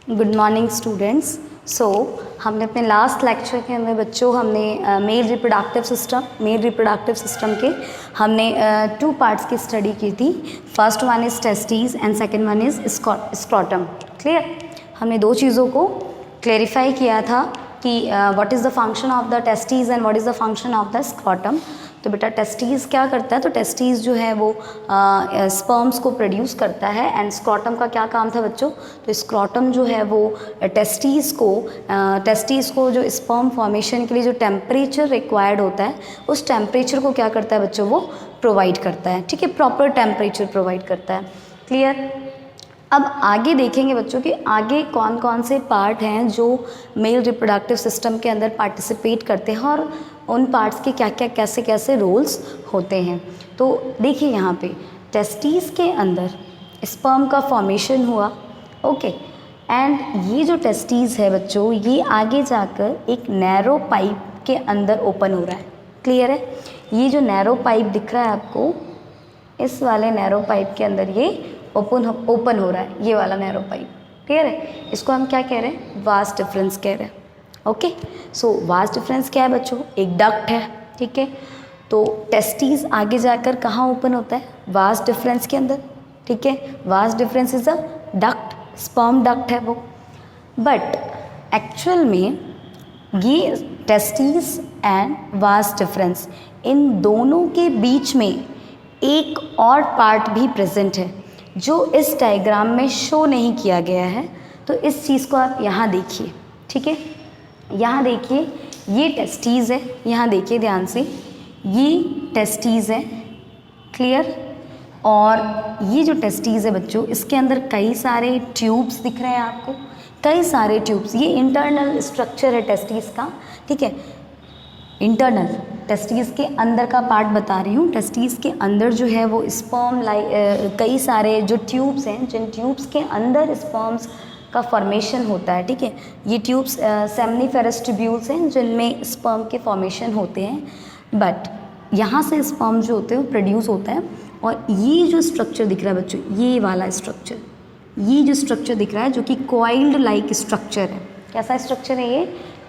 Good morning students. हमने अपने last lecture के अंदर बच्चों हमने मेल रिप्रोडक्टिव सिस्टम के हमने 2 पार्ट्स की स्टडी की थी। First one is testes and second one is scrotum. Clear? हमने 2 चीज़ों को क्लेरिफाई किया था कि what is the function of the testes and what is the function of the scrotum. तो बेटा टेस्टीज़ क्या करता है, तो टेस्टीज़ जो है वो स्पर्म्स को प्रोड्यूस करता है। एंड स्क्रॉटम का क्या काम था बच्चों, तो स्क्रॉटम जो है वो टेस्टीज़ को जो स्पर्म फॉर्मेशन के लिए जो टेम्परेचर रिक्वायर्ड होता है उस टेम्परेचर को क्या करता है बच्चों, वो प्रोवाइड करता है। ठीक है, प्रॉपर टेम्परेचर प्रोवाइड करता है। क्लियर? अब आगे देखेंगे बच्चों कि आगे कौन कौन से पार्ट हैं जो मेल रिप्रोडक्टिव सिस्टम के अंदर पार्टिसिपेट करते हैं और उन पार्ट्स के क्या क्या कैसे कैसे रोल्स होते हैं। तो देखिए यहाँ पे टेस्टीज़ के अंदर स्पर्म का फॉर्मेशन हुआ। ओके, एंड ये जो टेस्टीज़ है बच्चों, ये आगे जाकर एक नैरो पाइप के अंदर ओपन हो रहा है। क्लियर है? ये जो नैरो पाइप दिख रहा है आपको, इस वाले नैरो पाइप के अंदर ये ओपन हो रहा है, ये वाला नैरो पाइप। क्लियर है? इसको हम क्या कह रहे हैं, वास डिफरेंस कह रहे हैं। ओके, सो वास डिफरेंस क्या है बच्चों, एक डक्ट है। ठीक है, तो टेस्टीज आगे जाकर कहाँ ओपन होता है, वास डिफरेंस के अंदर। ठीक है, vas deferens is a duct, sperm duct है वो। बट एक्चुअल में ये टेस्टीज एंड वास डिफरेंस, इन दोनों के बीच में एक और पार्ट भी प्रेजेंट है जो इस डायग्राम में शो नहीं किया गया है। तो इस चीज़ को आप यहाँ देखिए। ठीक है, यहाँ देखिए, ये टेस्टीज़ है, यहाँ देखिए ध्यान से, ये टेस्टीज़ है। क्लियर? और ये जो टेस्टीज़ है बच्चों, इसके अंदर कई सारे ट्यूब्स दिख रहे हैं आपको, कई सारे ट्यूब्स। ये इंटरनल स्ट्रक्चर है टेस्टीज़ का। ठीक है, इंटरनल टेस्टीज़ के अंदर का पार्ट बता रही हूँ। टेस्टीज़ के अंदर जो है वो स्पर्म कई सारे जो ट्यूब्स हैं, जिन ट्यूब्स के अंदर स्पर्म्स का फॉर्मेशन होता है। ठीक है, ये ट्यूब्स सेमनीफेरस ट्यूब्यूल्स हैं जिनमें स्पर्म के फॉर्मेशन होते हैं। बट यहाँ से स्पर्म जो होते हैं वो प्रोड्यूस होता है। और ये जो स्ट्रक्चर दिख रहा है बच्चों, ये वाला स्ट्रक्चर, ये जो स्ट्रक्चर दिख रहा है जो कि कॉइल्ड लाइक स्ट्रक्चर है। कैसा स्ट्रक्चर है ये,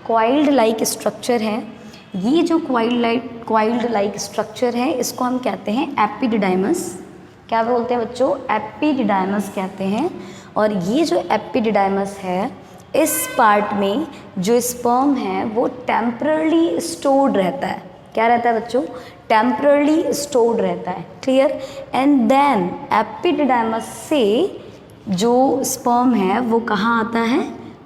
कॉइल्ड लाइक स्ट्रक्चर है। ये जो कॉइल्ड लाइक स्ट्रक्चर है, इसको हम कहते हैं एपिडिडाइमस। क्या बोलते हैं बच्चों, एपिडिडाइमस कहते हैं। और ये जो एपिडिडाइमस है, इस पार्ट में जो स्पर्म है वो टेम्परली स्टोर्ड रहता है। क्या रहता है बच्चों, टेम्परली स्टोर्ड रहता है। क्लियर? एंड देन एपिडिडाइमस से जो स्पर्म है वो कहाँ आता है,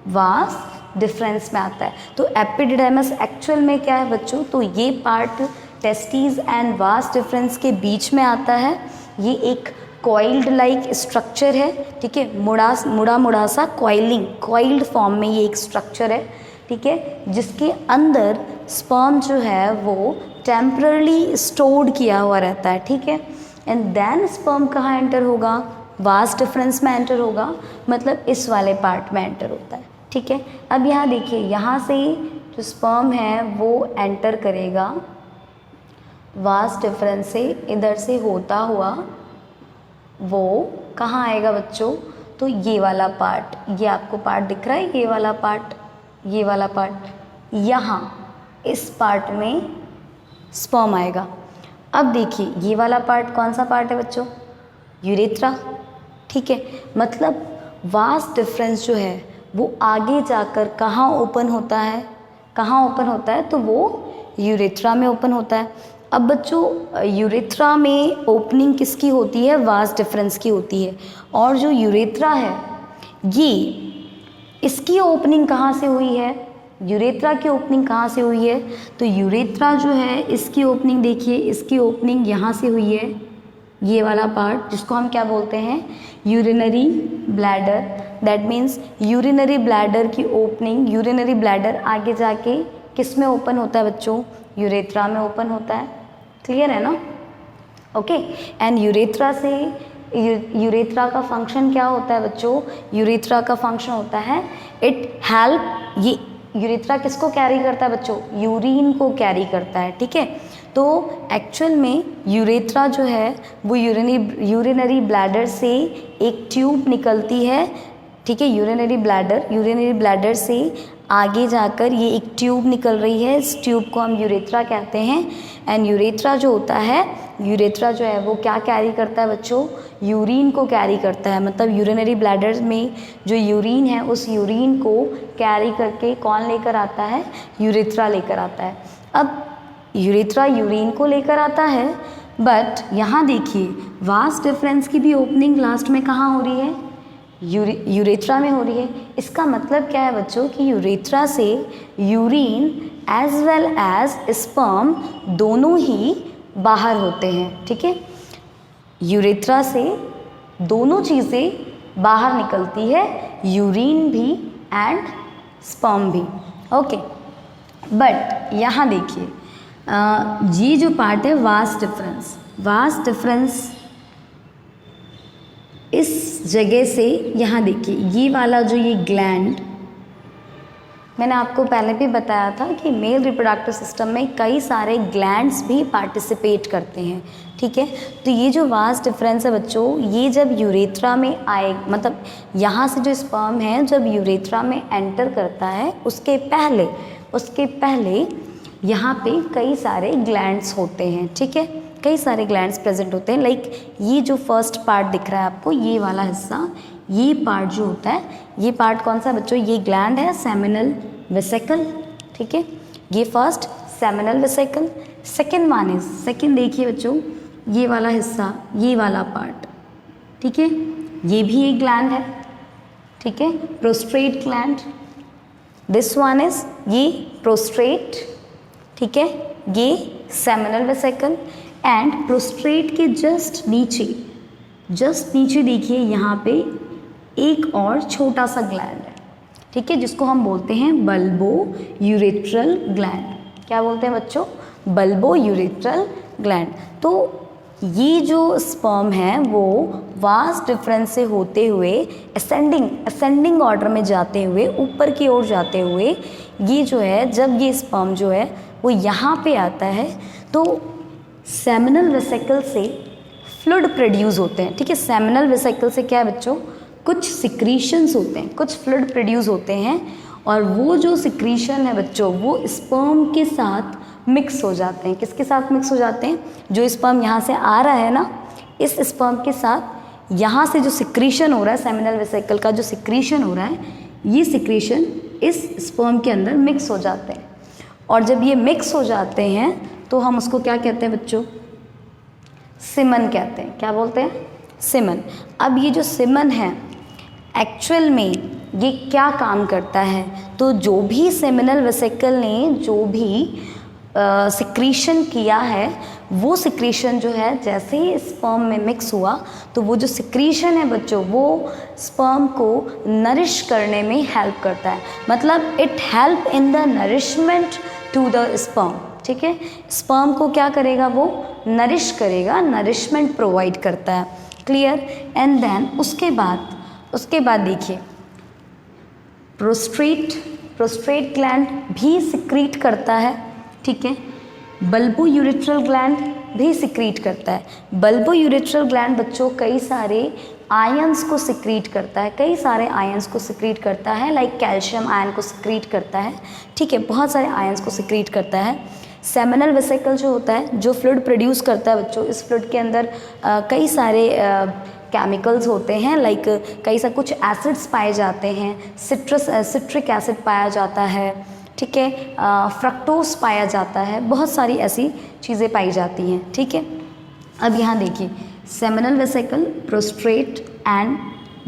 वास डिफरेंस में आता है। तो एपिडिडाइमस एक्चुअल में क्या है बच्चों, तो ये part testes and vas deferens के बीच में आता है। ये एक कॉइल्ड लाइक स्ट्रक्चर है। ठीक है, मुड़ा सा कॉइल्ड फॉर्म में ये एक स्ट्रक्चर है। ठीक है, जिसके अंदर स्पर्म जो है वो टेम्परली स्टोर्ड किया हुआ रहता है। ठीक है, एंड देन स्पर्म कहाँ एंटर होगा, वास डिफरेंस में एंटर होगा, मतलब इस वाले पार्ट में एंटर होता है। ठीक है, अब यहाँ देखिए, यहाँ से जो स्पर्म है वो एंटर करेगा वास डिफरेंस से, इधर से होता हुआ वो कहाँ आएगा बच्चों, तो ये वाला पार्ट, ये आपको पार्ट दिख रहा है, ये वाला पार्ट, यहाँ इस पार्ट में स्पर्म आएगा। अब देखिए, ये वाला पार्ट कौन सा पार्ट है बच्चों, यूरेथ्रा। ठीक है, मतलब वास डिफरेंस जो है वो आगे जाकर कहाँ ओपन होता है, तो वो यूरेथ्रा में ओपन होता है। अब बच्चों, यूरेथ्रा में ओपनिंग किसकी होती है, वास डिफरेंस की होती है। और जो यूरेथ्रा है, ये इसकी ओपनिंग कहाँ से हुई है, यूरेथ्रा की ओपनिंग कहाँ से हुई है, तो यूरेथ्रा जो है इसकी ओपनिंग देखिए, इसकी ओपनिंग यहाँ से हुई है, ये वाला पार्ट जिसको हम क्या बोलते हैं, urinary bladder. That means urinary bladder की ओपनिंग, यूरिनरी ब्लैडर आगे जाके किस में ओपन होता है बच्चों, यूरेथ्रा में ओपन होता है। क्लियर है ना? ओके, एंड यूरेथ्रा का फंक्शन क्या होता है बच्चों, यूरेथ्रा का फंक्शन होता है इट हेल्प, ये यूरेथ्रा किसको कैरी करता है बच्चों, यूरिन को कैरी करता है। ठीक है, तो एक्चुअल में यूरेथ्रा जो है वो यूरिनरी ब्लैडर से एक ट्यूब निकलती है। ठीक है, यूरिनरी ब्लैडर से आगे जाकर ये एक ट्यूब निकल रही है, इस ट्यूब को हम यूरेथ्रा कहते हैं। एंड यूरेथ्रा जो होता है, यूरेथ्रा जो है वो क्या कैरी करता है बच्चों, यूरिन को कैरी करता है। मतलब यूरिनरी ब्लैडर में जो यूरिन है उस यूरिन को कैरी करके कौन लेकर आता है, यूरेथ्रा लेकर आता है। अब यूरेथ्रा यूरिन को लेकर आता है, बट यहाँ देखिए वास्ट डिफरेंस की भी ओपनिंग लास्ट में कहाँ हो रही है, यूरेथ्रा में हो रही है। इसका मतलब क्या है बच्चों कि यूरेथ्रा से urine as well as sperm दोनों ही बाहर होते हैं। ठीक है, यूरेथ्रा से दोनों चीज़ें बाहर निकलती है, यूरिन भी एंड स्पर्म भी। ओके, बट यहाँ देखिए ये जो पार्ट है वास्ट डिफरेंस इस जगह से, यहाँ देखिए ये वाला जो ये ग्लैंड, मैंने आपको पहले भी बताया था कि मेल रिप्रोडक्टिव सिस्टम में कई सारे ग्लैंड्स भी पार्टिसिपेट करते हैं। ठीक है, तो ये जो वास्ट डिफरेंस है बच्चों, ये जब यूरेथ्रा में आए, मतलब यहाँ से जो स्पर्म है जब यूरेथ्रा में एंटर करता है उसके पहले यहाँ पे कई सारे ग्लैंड्स होते हैं। ठीक है, कई सारे ग्लैंड्स प्रेजेंट होते हैं। लाइक ये जो फर्स्ट पार्ट दिख रहा है आपको, ये वाला हिस्सा, ये पार्ट जो होता है, ये पार्ट कौन सा बच्चों, ये ग्लैंड है सेमिनल वेसिकल। ठीक है, ये फर्स्ट सेमिनल वेसिकल। सेकंड देखिए बच्चों, ये वाला हिस्सा, ये वाला पार्ट, ठीक है, ये भी एक ग्लैंड है। ठीक है, prostate gland, this one is ये प्रोस्ट्रेट। ठीक है, ये सेमिनल वेसिकल। एंड प्रोस्ट्रेट के जस्ट नीचे देखिए यहाँ पे एक और छोटा सा ग्लैंड है। ठीक है, जिसको हम बोलते हैं बल्बो यूरेथ्रल ग्लैंड। क्या बोलते हैं बच्चों, बल्बो यूरेथ्रल ग्लैंड। तो ये जो स्पर्म है वो वास्ट डिफरेंस से होते हुए असेंडिंग ऑर्डर में जाते हुए, ऊपर की ओर जाते हुए, ये जो है जब ये स्पर्म जो है वो यहाँ पे आता है तो सेमिनल वेसिकल से फ्लूइड प्रोड्यूस होते हैं। ठीक है, सेमिनल वेसिकल से क्या है बच्चों, कुछ सिक्रीशंस होते हैं, कुछ फ्लूइड प्रोड्यूस होते हैं, और वो जो सिक्रीशन है बच्चों वो स्पर्म के साथ मिक्स हो जाते हैं। किसके साथ मिक्स हो जाते हैं, जो स्पर्म यहाँ से आ रहा है ना, इस स्पर्म के साथ यहाँ से जो सिक्रीशन हो रहा है, सेमिनल वेसिकल का जो सिक्रीशन हो रहा है, ये सिक्रीशन इस स्पर्म के अंदर मिक्स हो जाते हैं। और जब ये मिक्स हो जाते हैं तो हम उसको क्या कहते हैं बच्चों, सीमन कहते हैं। क्या बोलते हैं, सीमन। अब ये जो सीमन है एक्चुअल में ये क्या काम करता है, तो जो भी सेमिनल वेसिकल ने जो भी सिक्रीशन किया है, वो सिक्रीशन जो है जैसे ही स्पर्म में मिक्स हुआ तो वो जो सिक्रीशन है बच्चों वो स्पर्म को नरिश करने में हेल्प करता है। मतलब it help in the nourishment to the sperm. ठीक है, स्पर्म को क्या करेगा, वो नरिश करेगा, नरिशमेंट प्रोवाइड करता है। क्लियर। एंड देन उसके बाद देखिए प्रोस्ट्रेट ग्लैंड भी सिक्रीट करता है। ठीक है, बल्बो यूरेथ्रल ग्लैंड भी सिक्रीट करता है। बल्बो यूरेथ्रल ग्लैंड बच्चों कई सारे आयंस को सिक्रीट करता है, लाइक कैल्शियम आयन को सिक्रीट करता है। ठीक है, बहुत सारे आयंस को सिक्रीट करता है। सेमिनल वेसिकल जो होता है, जो फ्लूइड प्रोड्यूस करता है बच्चों, इस फ्लूइड के अंदर कई सारे केमिकल्स होते हैं, लाइक कई सारे कुछ एसिड्स पाए जाते हैं, सिट्रिक एसिड पाया जाता है। ठीक है, फ्रक्टोज पाया जाता है, बहुत सारी ऐसी चीज़ें पाई जाती हैं। ठीक है, अब यहाँ देखिए seminal vesicle, prostate and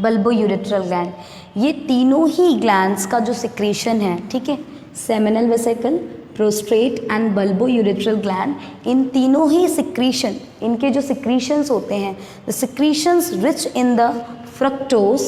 bulbourethral gland, ये तीनों ही ग्लैंड्स का जो सिक्रीशन है, ठीक है, seminal vesicle, prostate and bulbourethral gland, इन तीनों ही सिक्रीशन, इनके जो सिक्रीशंस होते हैं, the secretions rich in the fructose,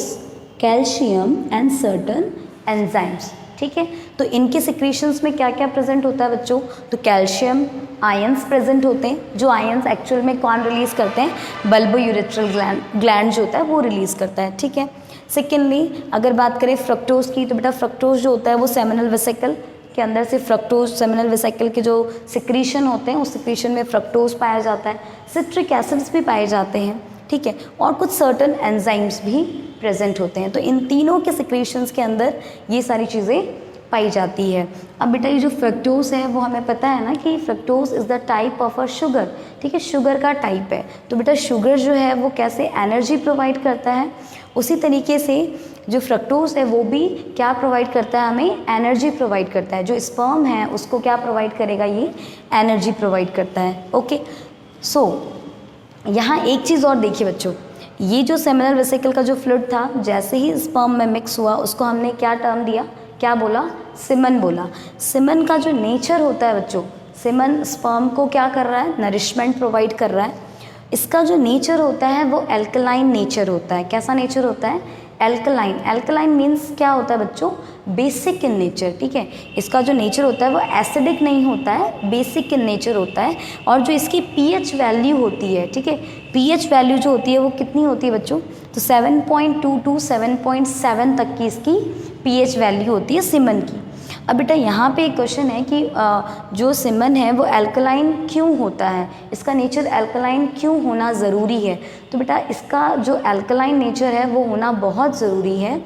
calcium and certain enzymes. ठीक है, तो इनके सिक्रीशंस में क्या क्या प्रेजेंट होता है बच्चों, तो कैल्शियम आयंस प्रेजेंट होते हैं, जो आयंस एक्चुअल में कौन रिलीज़ करते हैं, बल्बो यूरेथ्रल ग्लैंड जो होता है वो रिलीज़ करता है। ठीक है, सेकेंडली अगर बात करें फ्रक्टोज की, तो बेटा फ्रक्टोज जो होता है वो सेमिनल वेसिकल के अंदर से फ्रक्टोज, सेमिनल वेसिकल के जो सिक्रीशन होते हैं उस सिक्रीशन में फ्रक्टोज पाया जाता है। सिट्रिक एसिड्स भी पाए जाते हैं। ठीक है, और कुछ सर्टन एंजाइम्स भी प्रेजेंट होते हैं। तो इन तीनों के सिक्रीशंस के अंदर ये सारी चीज़ें पाई जाती है। अब बेटा ये जो फ्रक्टोज है वो हमें पता है ना कि fructose is the type of a sugar, ठीक है, शुगर का टाइप है। तो बेटा शुगर जो है वो कैसे एनर्जी प्रोवाइड करता है, उसी तरीके से जो फ्रक्टोज है वो भी क्या प्रोवाइड करता है, हमें एनर्जी प्रोवाइड करता है। जो स्पर्म है उसको क्या प्रोवाइड करेगा, ये एनर्जी प्रोवाइड करता है। ओके, सो यहाँ एक चीज़ और देखिए बच्चों, ये जो सेमिनल वेसिकल का जो फ्लूइड था जैसे ही स्पर्म में मिक्स हुआ उसको हमने क्या टर्म दिया, क्या बोला, सीमन बोला। सीमन का जो नेचर होता है बच्चों, सीमन स्पर्म को क्या कर रहा है, नरिशमेंट प्रोवाइड कर रहा है। इसका जो नेचर होता है वो एल्कलाइन नेचर होता है। कैसा नेचर होता है, एल्कलाइन। एल्कलाइन मीन्स क्या होता है बच्चों, बेसिक इन नेचर, ठीक है। इसका जो नेचर होता है वो एसिडिक नहीं होता है, बेसिक इन नेचर होता है। और जो इसकी पीएच वैल्यू होती है, ठीक है, पीएच वैल्यू जो होती है वो कितनी होती है बच्चों, तो 7.2 to 7.7 तक की इसकी पीएच वैल्यू होती है सीमन की। अब बेटा यहाँ पे एक क्वेश्चन है कि जो सीमन है वो अल्कलाइन क्यों होता है, इसका नेचर अल्कलाइन क्यों होना ज़रूरी है। तो बेटा इसका जो अल्कलाइन नेचर है वो होना बहुत ज़रूरी है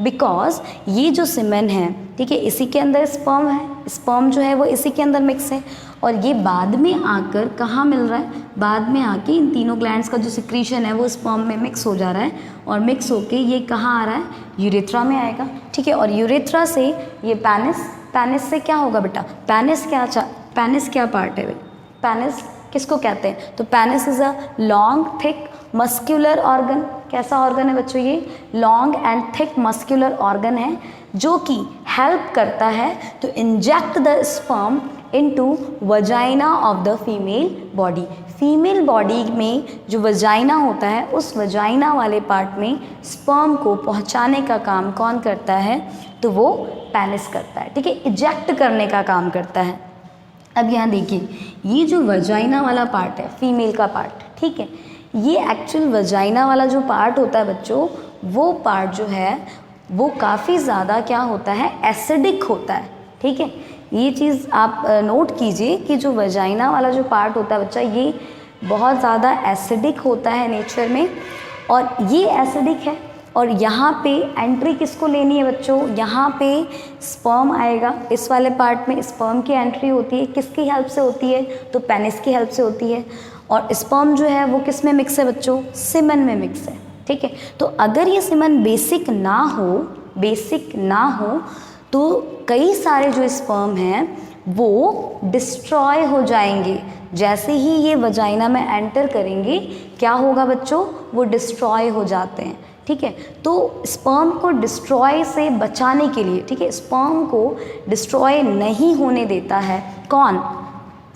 बिकॉज ये जो सीमन है, ठीक है, इसी के अंदर स्पर्म है, स्पर्म जो है वो इसी के अंदर मिक्स है और ये बाद में आकर कहाँ मिल रहा है, बाद में आके इन तीनों ग्लैंड्स का जो सिक्रीशन है वो स्पर्म में मिक्स हो जा रहा है और मिक्स होके ये कहाँ आ रहा है, यूरेथ्रा में आएगा, ठीक है। और यूरेथ्रा से ये पेनिस से क्या होगा बेटा, पेनिस क्या पार्ट है, पेनिस किसको कहते हैं, तो penis is a long thick muscular organ. कैसा ऑर्गन है बच्चों, ये long and thick muscular organ है जो कि हेल्प करता है to inject the sperm into vagina of the female body. Female body में जो वजाइना होता है उस वजाइना वाले पार्ट में स्पर्म को पहुंचाने का काम कौन करता है, तो वो पेनिस करता है, ठीक है, इजेक्ट करने का काम करता है। अब यहाँ देखिए ये जो वजाइना वाला पार्ट है, फीमेल का पार्ट, ठीक है, ये एक्चुअल वजाइना वाला जो पार्ट होता है बच्चों, वो पार्ट जो है वो काफ़ी ज़्यादा क्या होता है, एसिडिक होता है, ठीक है। ये चीज़ आप नोट कीजिए कि जो वजाइना वाला जो पार्ट होता है बच्चा, ये बहुत ज़्यादा एसिडिक होता है नेचर में और ये एसिडिक है। और यहाँ पे एंट्री किसको लेनी है बच्चों, यहाँ पे स्पर्म आएगा, इस वाले पार्ट में स्पर्म की एंट्री होती है, किसकी हेल्प से होती है, तो पेनिस की हेल्प से होती है। और स्पर्म जो है वो किस में मिक्स है बच्चों, सीमन में मिक्स है, ठीक है। तो अगर ये सीमन बेसिक ना हो तो कई सारे जो स्पर्म हैं वो डिस्ट्रॉय हो जाएंगे। जैसे ही ये वजाइना में एंटर करेंगे क्या होगा बच्चों, वो डिस्ट्रॉय हो जाते हैं, ठीक है। तो स्पर्म को डिस्ट्रॉय से बचाने के लिए, ठीक है, स्पर्म को डिस्ट्रॉय नहीं होने देता है कौन,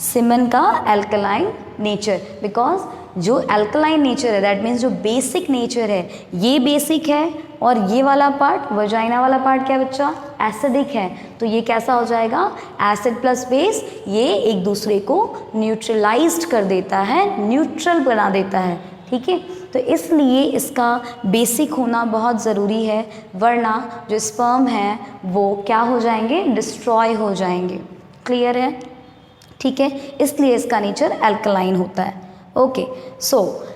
सीमन का अल्कलाइन नेचर। बिकॉज जो अल्कलाइन नेचर है दैट मीन्स जो बेसिक नेचर है, ये बेसिक है और ये वाला पार्ट वजाइना वाला पार्ट क्या बच्चा, एसिडिक है। तो ये कैसा हो जाएगा, एसिड प्लस बेस, ये एक दूसरे को न्यूट्रलाइज्ड कर देता है, न्यूट्रल बना देता है, ठीक है। तो इसलिए इसका बेसिक होना बहुत ज़रूरी है, वरना जो स्पर्म है वो क्या हो जाएंगे, डिस्ट्रॉय हो जाएंगे। क्लियर है, ठीक है, इसलिए इसका नेचर अल्कलाइन होता है। ओके, सो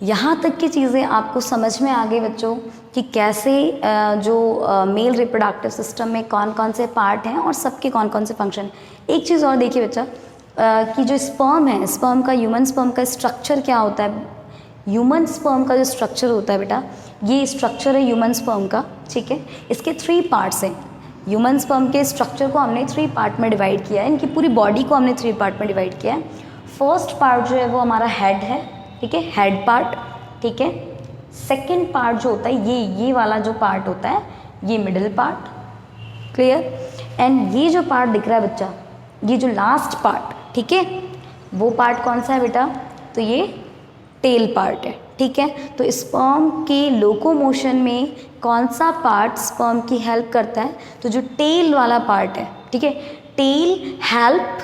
यहाँ तक की चीज़ें आपको समझ में आ गई बच्चों कि कैसे जो मेल रिप्रोडक्टिव सिस्टम में कौन कौन से पार्ट हैं और सबके कौन कौन से फंक्शन। एक चीज़ और देखिए बच्चा कि जो स्पर्म है, स्पर्म का, ह्यूमन स्पर्म का स्ट्रक्चर क्या होता है। ह्यूमन स्पर्म का जो स्ट्रक्चर होता है बेटा, ये स्ट्रक्चर है ह्यूमन स्पर्म का, ठीक है। इसके 3 पार्ट्स हैं। ह्यूमन स्पर्म के स्ट्रक्चर को हमने 3 पार्ट में डिवाइड किया है, इनकी पूरी बॉडी को हमने 3 पार्ट में डिवाइड किया है। फर्स्ट पार्ट जो है वो हमारा हेड है, ठीक है, हेड पार्ट, ठीक है। सेकेंड पार्ट जो होता है ये वाला जो पार्ट होता है, ये मिडिल पार्ट, क्लियर। एंड ये जो पार्ट दिख रहा है बच्चा, ये जो लास्ट पार्ट, ठीक है, वो पार्ट कौन सा है बेटा, तो ये टेल पार्ट है, ठीक है। तो स्पर्म के लोकोमोशन में कौन सा पार्ट स्पर्म की हेल्प करता है, तो जो टेल वाला पार्ट है, ठीक है, टेल हेल्प,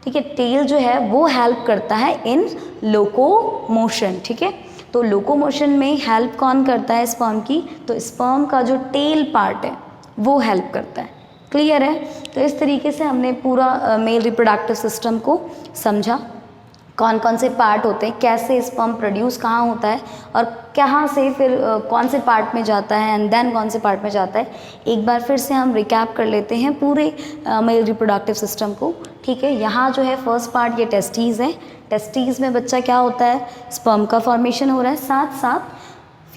ठीक है, टेल जो है वो हेल्प करता है इन लोकोमोशन, ठीक है। तो लोकोमोशन में हेल्प कौन करता है स्पर्म की, तो स्पर्म का जो टेल पार्ट है वो हेल्प करता है। क्लियर है। तो इस तरीके से हमने पूरा मेल रिप्रोडक्टिव सिस्टम को समझा, कौन कौन से पार्ट होते हैं, कैसे स्पर्म प्रोड्यूस कहाँ होता है और कहाँ से फिर कौन से पार्ट में जाता है एंड देन कौन से पार्ट में जाता है। एक बार फिर से हम रिकैप कर लेते हैं पूरे मेल रिप्रोडक्टिव सिस्टम को, ठीक है। यहाँ जो है फर्स्ट पार्ट ये टेस्टीज़ है। टेस्टीज़ में बच्चा क्या होता है, स्पर्म का फॉर्मेशन हो रहा है, साथ साथ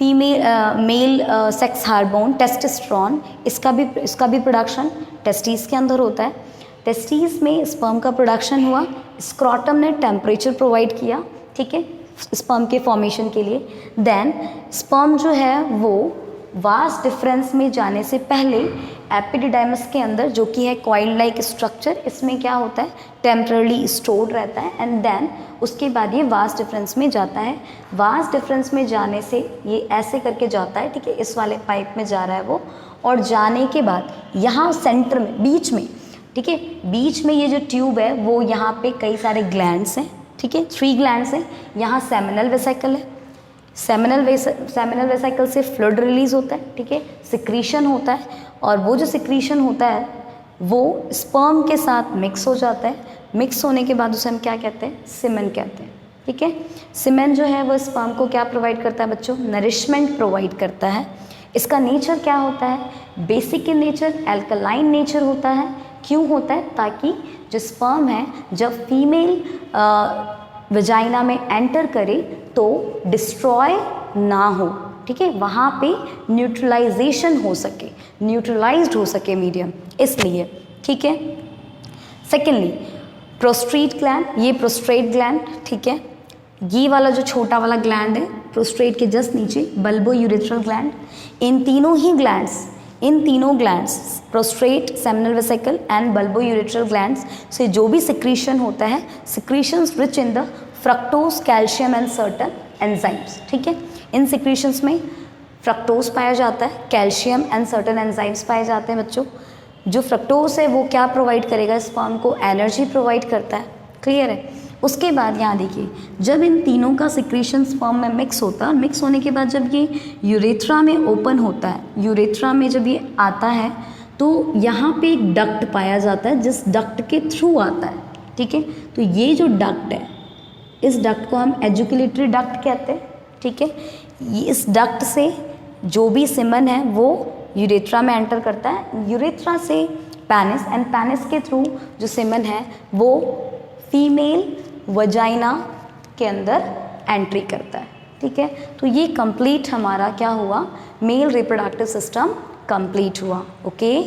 मेल सेक्स हार्मोन टेस्टोस्टेरोन इसका भी प्रोडक्शन टेस्टीज़ के अंदर होता है। टेस्टीज़ में स्पर्म का प्रोडक्शन हुआ, स्क्रॉटम ने टेम्परेचर प्रोवाइड किया, ठीक है, स्पर्म के फॉर्मेशन के लिए। देन स्पर्म जो है वो वास्ट डिफरेंस में जाने से पहले एपिडिडाइमस के अंदर, जो कि है कॉइल लाइक स्ट्रक्चर, इसमें क्या होता है, टेम्परली स्टोर्ड रहता है एंड देन उसके बाद ये वास्ट डिफरेंस में जाता है। वास्ट डिफरेंस में जाने से ये ऐसे करके जाता है, ठीक है, इस वाले पाइप में जा रहा है वो, और जाने के बाद यहाँ सेंटर में बीच में, ठीक है, बीच में ये जो ट्यूब है वो यहाँ पे कई सारे ग्लैंड्स हैं, ठीक है, 3 ग्लैंड्स हैं। यहाँ सेमिनल वेसिकल है, सेमिनल वेसिकल से फ्लूइड रिलीज होता है, ठीक है, सिक्रीशन होता है, और वो जो सिक्रीशन होता है वो स्पर्म के साथ मिक्स हो जाता है। मिक्स होने के बाद उसे हम क्या कहते हैं, सीमेन कहते हैं, ठीक है। सीमेन जो है वो स्पर्म को क्या प्रोवाइड करता है बच्चों, नरिशमेंट प्रोवाइड करता है। इसका नेचर क्या होता है, basic in nature, alkaline nature होता है। क्यों होता है, ताकि जो स्पर्म है जब फीमेल वजाइना में एंटर करे तो डिस्ट्रॉय ना हो, ठीक है, वहाँ पे न्यूट्रलाइजेशन हो सके, न्यूट्रलाइज्ड हो सके मीडियम, इसलिए, ठीक है। सेकेंडली प्रोस्टेट ग्लैंड, ये प्रोस्टेट ग्लैंड, ठीक है, ये वाला जो छोटा वाला ग्लैंड है प्रोस्टेट के जस्ट नीचे बल्बो यूरेथ्रल ग्लैंड। इन तीनों glands prostate, seminal vesicle and bulbourethral glands से जो भी सिक्रीशन होता है, secretions rich in the fructose, calcium and certain enzymes, ठीक है। इन सिक्रीशंस में फ्रक्टोज पाया जाता है, कैल्शियम एंड सर्टन एंजाइम्स पाए जाते हैं बच्चों। जो फ्रक्टोज है वो क्या प्रोवाइड करेगा, स्पर्म को एनर्जी प्रोवाइड करता है, क्लियर है। उसके बाद यहाँ देखिए, जब इन तीनों का सिक्रीशन स्पर्म में मिक्स होता है, मिक्स होने के बाद जब ये यूरेथ्रा में ओपन होता है, यूरेथ्रा में जब ये आता है तो यहाँ पे एक डक्ट पाया जाता है जिस डक्ट के थ्रू आता है, ठीक है। तो ये जो डक्ट है, इस डक्ट को हम एजुकुलेटरी डक्ट कहते हैं, ठीक है। इस डक्ट से जो भी सीमन है वो यूरेथ्रा में एंटर करता है, यूरेथ्रा से पेनिस एंड पेनिस के थ्रू जो सीमन है वो फीमेल वजाइना के अंदर एंट्री करता है, ठीक है। तो ये कंप्लीट हमारा क्या हुआ, मेल रिप्रोडक्टिव सिस्टम कंप्लीट हुआ, ओके।